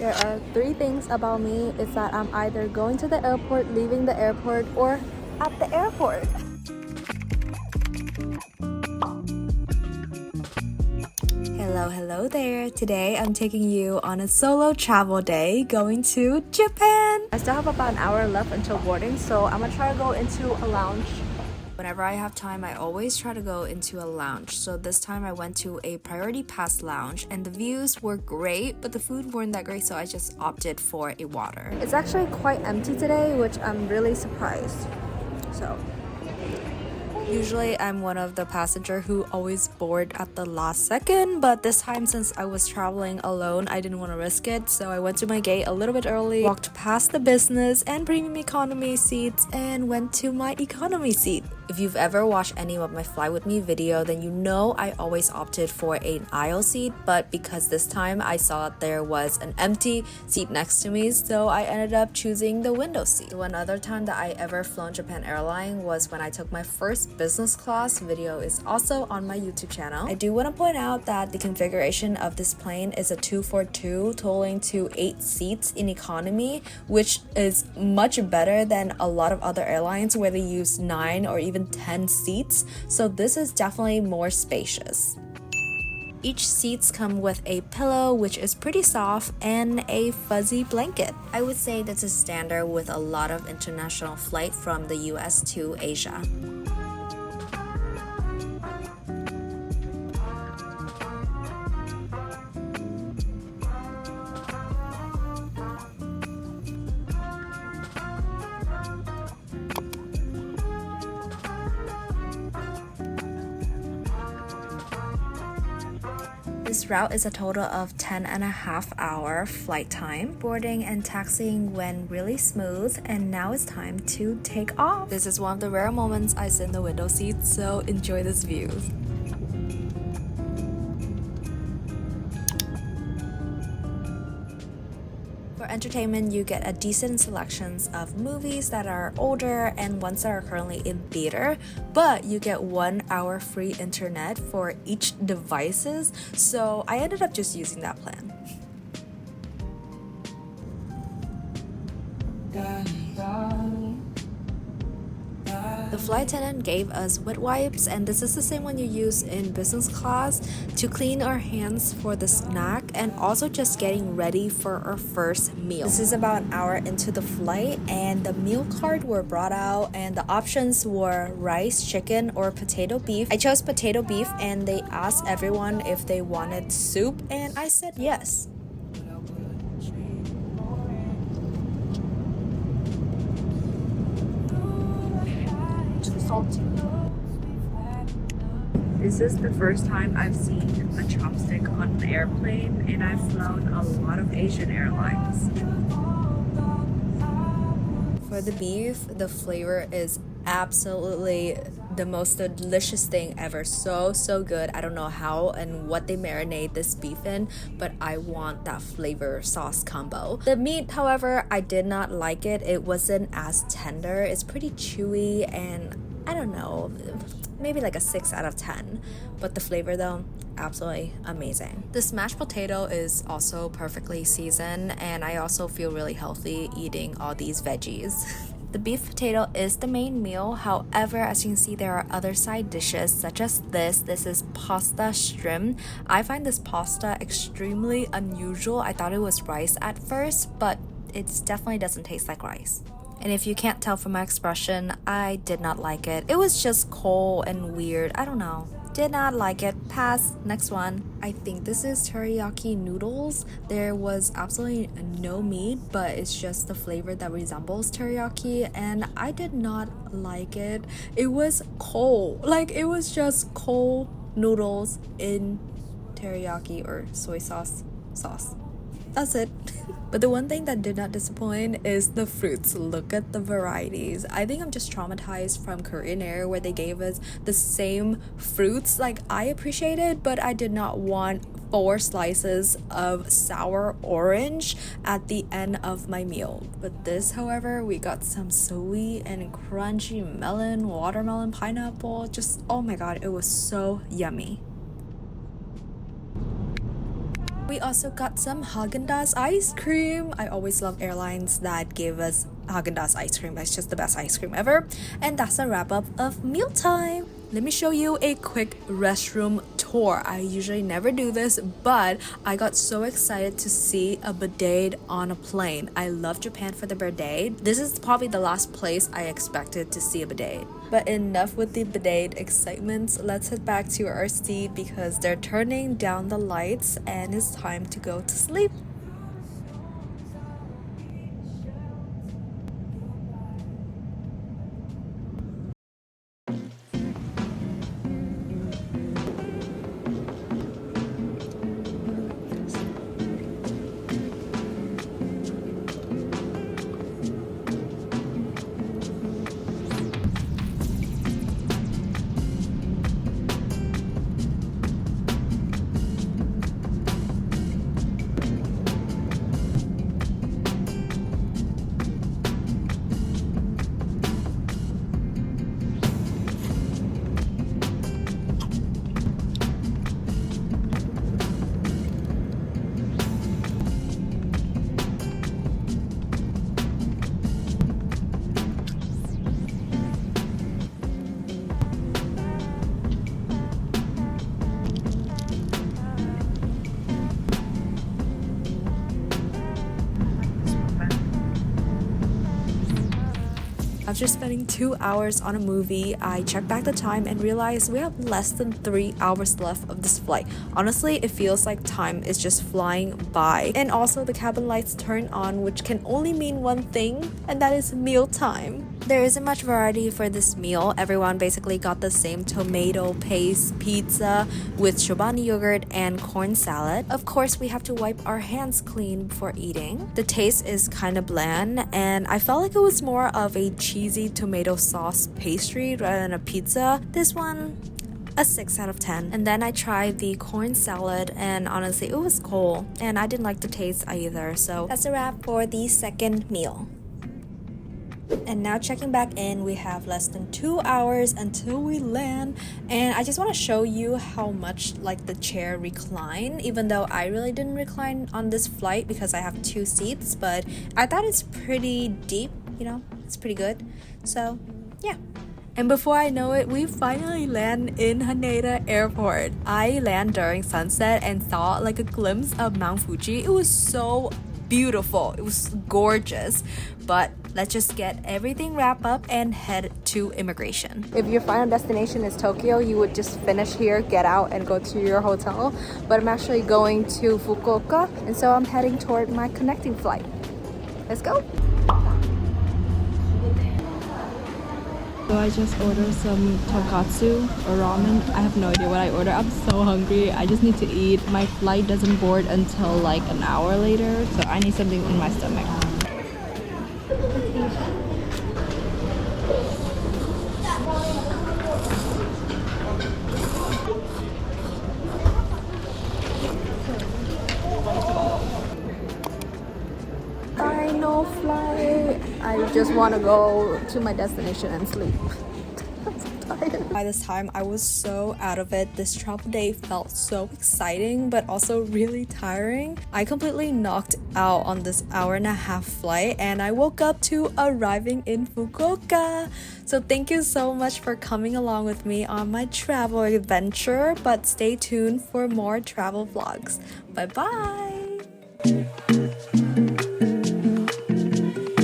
There are three things about me. It's that I'm either going to the airport, leaving the airport, or at the airport. Hello there. Today I'm taking you on a solo travel day going to Japan. I still have about an hour left until boarding, so I'm gonna try to go into a lounge. Whenever I have time, I always try to go into a lounge. So this time I went to a priority pass lounge and the views were great, but the food weren't that great, so I just opted for a water. It's actually quite empty today, which I'm really surprised. So usually I'm one of the passenger who always board at the last second, but this time since I was traveling alone, I didn't want to risk it, so I went to my gate a little bit early, walked past the business and premium economy seats, and went to my economy seat. If you've ever watched any of my Fly With Me video, then you know I always opted for an aisle seat, but because this time I saw that there was an empty seat next to me, so I ended up choosing the window seat. One other time that I ever flown Japan Airline was when I took my first business class. Video is also on my YouTube channel. I do want to point out that the configuration of this plane is a 242, totaling to 8 seats in economy, which is much better than a lot of other airlines where they use 9 or even 10 seats, so this is definitely more spacious. Each seats come with a pillow, which is pretty soft, and a fuzzy blanket. I would say that's a standard with a lot of international flight from the US to Asia. This route is a total of 10.5-hour flight time. Boarding and taxiing went really smooth, and now it's time to take off. This is one of the rare moments I sit in the window seat, so enjoy this view. For entertainment, you get a decent selections of movies that are older and ones that are currently in theater, but you get 1 hour free internet for each devices, so I ended up just using that plan. The flight attendant gave us wet wipes, and this is the same one you use in business class to clean our hands for the snack and also just getting ready for our first meal. This is about an hour into the flight, and the meal card were brought out, and the options were rice, chicken, or potato beef. I chose potato beef, and they asked everyone if they wanted soup, and I said yes. Salty. This is the first time I've seen a chopstick on an airplane, and I've flown a lot of Asian airlines. For the beef, the flavor is absolutely the most delicious thing ever. So good. I don't know how and what they marinate this beef in, but I want that flavor sauce combo. The meat, however, I did not like it. It wasn't as tender. It's pretty chewy, and I don't know, maybe like a 6 out of 10, but the flavor though, absolutely amazing. The smashed potato is also perfectly seasoned, and I also feel really healthy eating all these veggies. The beef potato is the main meal. However, as you can see, there are other side dishes such as this. This is pasta shrimp. I find this pasta extremely unusual. I thought it was rice at first, but it definitely doesn't taste like rice. And if you can't tell from my expression, I did not like it. It was just cold and weird. I don't know. Did not like it. Pass. Next one. I think this is teriyaki noodles. There was absolutely no meat, but it's just the flavor that resembles teriyaki, and I did not like it. It was cold. Like, it was just cold noodles in teriyaki or soy sauce. That's it. But the one thing that did not disappoint is the fruits. Look at the varieties. I think I'm just traumatized from Korean Air where they gave us the same fruits. Like, I appreciate it, but I did not want 4 slices of sour orange at the end of my meal. But this, however, we got some sweet and crunchy melon, watermelon, pineapple. Just, oh my god, it was so yummy. We also got some Haagen-Dazs ice cream. I always love airlines that give us Haagen-Dazs ice cream. It's just the best ice cream ever. And that's a wrap up of mealtime. Let me show you a quick restroom tour. I usually never do this, but I got so excited to see a bidet on a plane. I love Japan for the bidet. This is probably the last place I expected to see a bidet. But enough with the bidet excitement. Let's head back to our seat because they're turning down the lights and it's time to go to sleep. After spending 2 hours on a movie, I checked back the time and realized we have less than 3 hours left of this flight. Honestly, it feels like time is just flying by. And also the cabin lights turn on, which can only mean one thing, and that is meal time. There isn't much variety for this meal. Everyone basically got the same tomato paste pizza with Chobani yogurt and corn salad. Of course, we have to wipe our hands clean before eating. The taste is kind of bland, and I felt like it was more of a cheesy tomato sauce pastry rather than a pizza. This one, a 6 out of 10. And then I tried the corn salad, and honestly it was cold and I didn't like the taste either. So that's a wrap for the second meal. And now checking back in, we have less than 2 hours until we land, and I just want to show you how much like the chair recline, even though I really didn't recline on this flight because I have 2 seats, but I thought it's pretty deep, you know, it's pretty good. So yeah. And before I know it, we finally land in Haneda Airport. I land during sunset and saw like a glimpse of Mount Fuji. It was so beautiful, it was gorgeous. But let's just get everything wrapped up and head to immigration. If your final destination is Tokyo, you would just finish here, get out, and go to your hotel. But I'm actually going to Fukuoka, and so I'm heading toward my connecting flight. Let's go! So I just ordered some tonkatsu or ramen. I have no idea what I ordered. I'm so hungry. I just need to eat. My flight doesn't board until like an hour later, so I need something in my stomach. Final flight. I just want to go to my destination and sleep. I'm so tired. By this time, I was so out of it. This travel day felt so exciting, but also really tiring. I completely knocked out on this hour-and-a-half flight, and I woke up to arriving in Fukuoka. So thank you so much for coming along with me on my travel adventure, but stay tuned for more travel vlogs. Bye-bye!